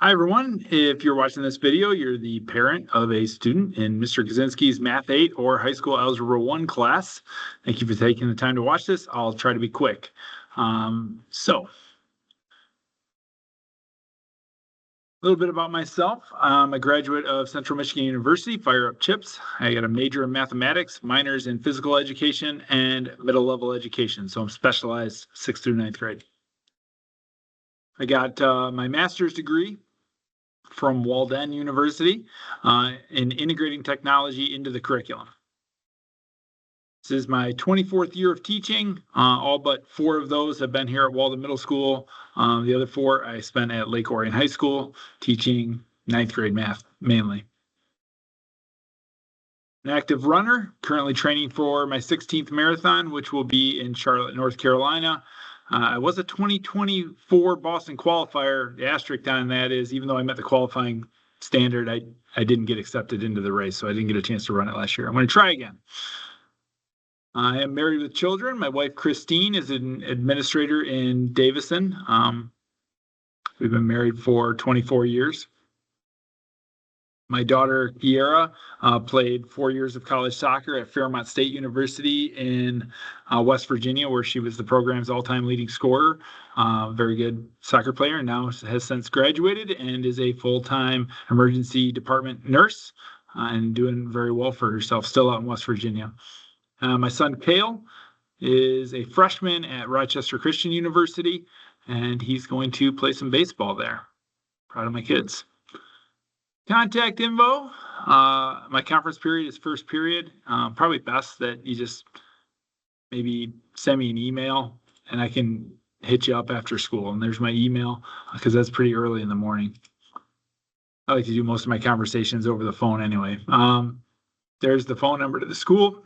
Hi, everyone. If you're watching this video, you're the parent of a student in Mr. Kaczynski's Math 8 or High School Algebra 1 class. Thank you for taking the time to watch this. I'll try to be quick. A little bit about myself. I'm a graduate of Central Michigan University, Fire Up Chips. I got a major in mathematics, minors in physical education, and middle level education. So I'm specialized 6th through 9th grade. I got my master's degree from Walden University in integrating technology into the curriculum. This is my 24th year of teaching. All but 4 of those have been here at Walden Middle School. The other 4 I spent at Lake Orion High School teaching 9th grade math mainly. An active runner, currently training for my 16th marathon, which will be in Charlotte, North Carolina. I was a 2024 Boston qualifier. The asterisk on that is, even though I met the qualifying standard, I didn't get accepted into the race, so I didn't get a chance to run it last year. I'm going to try again. I am married with children. My wife, Christine, is an administrator in Davison. We've been married for 24 years. My daughter, Kiera, played 4 years of college soccer at Fairmont State University in West Virginia, where she was the program's all-time leading scorer. Very good soccer player, and now has since graduated and is a full-time emergency department nurse and doing very well for herself, still out in West Virginia. My son, Kale, is a freshman at Rochester Christian University, and he's going to play some baseball there. Proud of my kids. Contact info. My conference period is first period. Probably best that you just maybe send me an email and I can hit you up after school. And there's my email because that's pretty early in the morning. I like to do most of my conversations over the phone anyway. There's the phone number to the school,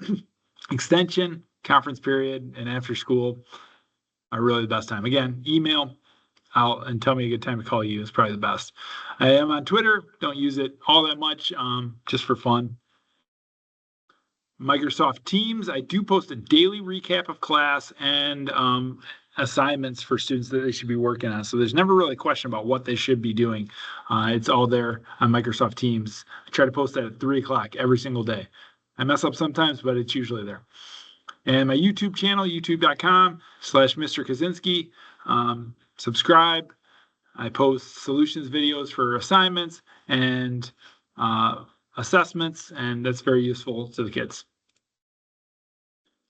extension, conference period, and after school are really the best time. Again, email and tell me a good time to call you is probably the best. I am on Twitter. Don't use it all that much, just for fun. Microsoft Teams. I do post a daily recap of class and assignments for students that they should be working on. So there's never really a question about what they should be doing. It's all there on Microsoft Teams. I try to post that at 3 o'clock every single day. I mess up sometimes, but it's usually there. And my YouTube channel, youtube.com/Mr. Kaczynski. Subscribe. I post solutions videos for assignments and assessments, and that's very useful to the kids.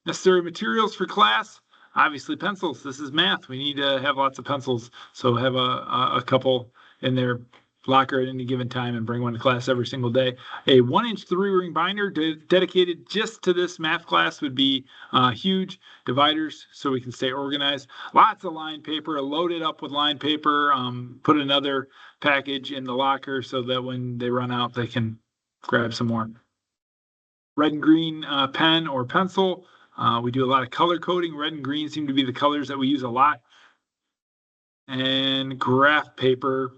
Necessary materials for class, obviously pencils. This is math. We need to have lots of pencils, so have a couple in their locker at any given time and bring one to class every single day. A 1-inch 3-ring binder dedicated just to this math class would be huge. Dividers so we can stay organized. Lots of lined paper, loaded up with lined paper. Put another package in the locker so that when they run out, they can grab some more. Red and green pen or pencil. We do a lot of color coding. Red and green seem to be the colors that we use a lot. And graph paper.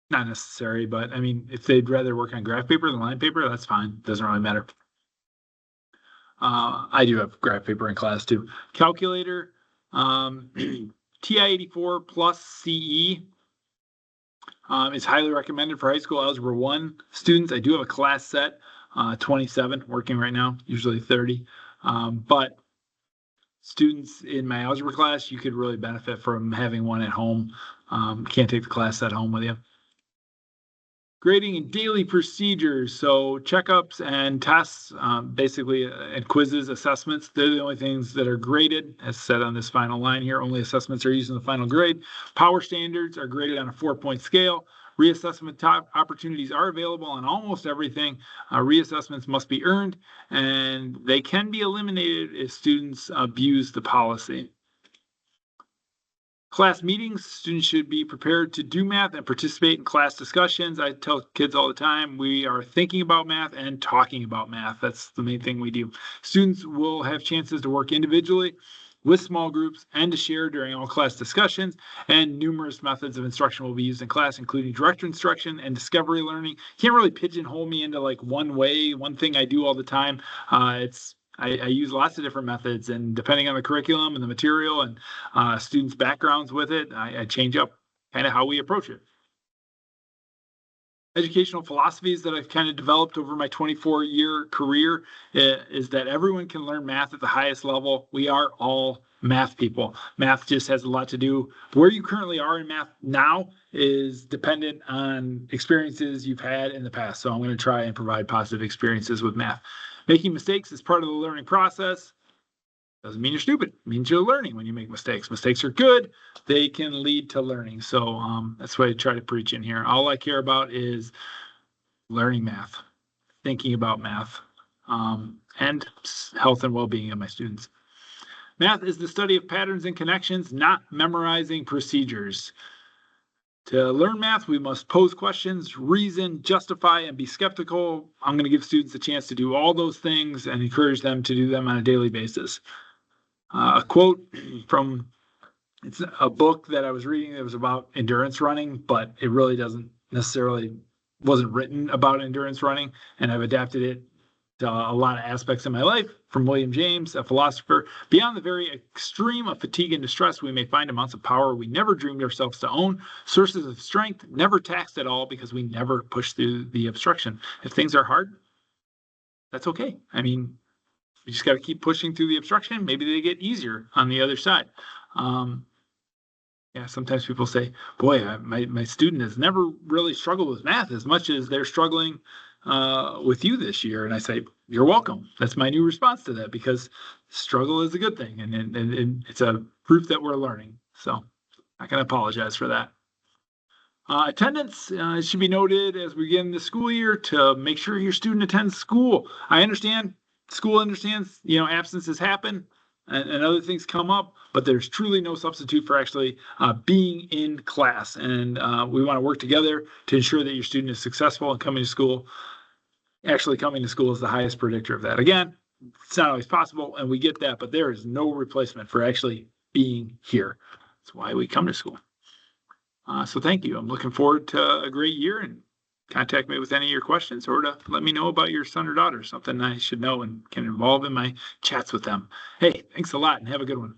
Not necessary, but I mean, if they'd rather work on graph paper than line paper, that's fine. Doesn't really matter. I do have graph paper in class too. Calculator, TI-84 plus CE is highly recommended for high school algebra 1 students. I do have a class set, 27 working right now, usually 30. But students in my algebra class, you could really benefit from having one at home. Can't take the class set home with you. Grading and daily procedures, so checkups and tests, basically, and quizzes, assessments, they're the only things that are graded, as said on this final line here. Only assessments are used in the final grade. Power standards are graded on a 4-point scale. Reassessment top opportunities are available on almost everything. Reassessments must be earned, and they can be eliminated if students abuse the policy. Class meetings, students should be prepared to do math and participate in class discussions. I tell kids all the time, we are thinking about math and talking about math. That's the main thing we do. Students will have chances to work individually with small groups and to share during all class discussions, and numerous methods of instruction will be used in class, including direct instruction and discovery learning. Can't really pigeonhole me into like one way, one thing I do all the time. I use lots of different methods, and depending on the curriculum and the material and students' backgrounds with it, I change up kind of how we approach it. educational philosophies that I've kind of developed over my 24-year career is that everyone can learn math at the highest level. We are all math people. Math just has a lot to do. Where you currently are in math now is dependent on experiences you've had in the past. So I'm going to try and provide positive experiences with math. Making mistakes is part of the learning process. Doesn't mean you're stupid. It means you're learning when you make mistakes. Mistakes are good. They can lead to learning. So that's what I try to preach in here. All I care about is learning math, thinking about math, and health and well-being of my students. Math is the study of patterns and connections, not memorizing procedures. To learn math, we must pose questions, reason, justify, and be skeptical. I'm going to give students a chance to do all those things and encourage them to do them on a daily basis. A quote from it's a book that I was reading that was about endurance running, but it really wasn't written about endurance running, and I've adapted it to a lot of aspects of my life. From William James, a philosopher: beyond the very extreme of fatigue and distress, we may find amounts of power we never dreamed ourselves to own, sources of strength never taxed at all because we never push through the obstruction. If things are hard, that's okay. I mean, you just got to keep pushing through the obstruction. Maybe they get easier on the other side. Yeah, sometimes people say, boy, my student has never really struggled with math as much as they're struggling with you this year. And I say, you're welcome. That's my new response to that, because struggle is a good thing. And it's a proof that we're learning. So I can apologize for that. Attendance should be noted as we begin the school year to make sure your student attends school. I understand. School understands, absences happen and other things come up, but there's truly no substitute for actually being in class. And we want to work together to ensure that your student is successful in coming to school. Actually, coming to school is the highest predictor of that. Again, it's not always possible, and we get that, but there is no replacement for actually being here. That's why we come to school. So thank you. I'm looking forward to a great year, and contact me with any of your questions, or to let me know about your son or daughter, something I should know and can involve in my chats with them. Hey, thanks a lot and have a good one.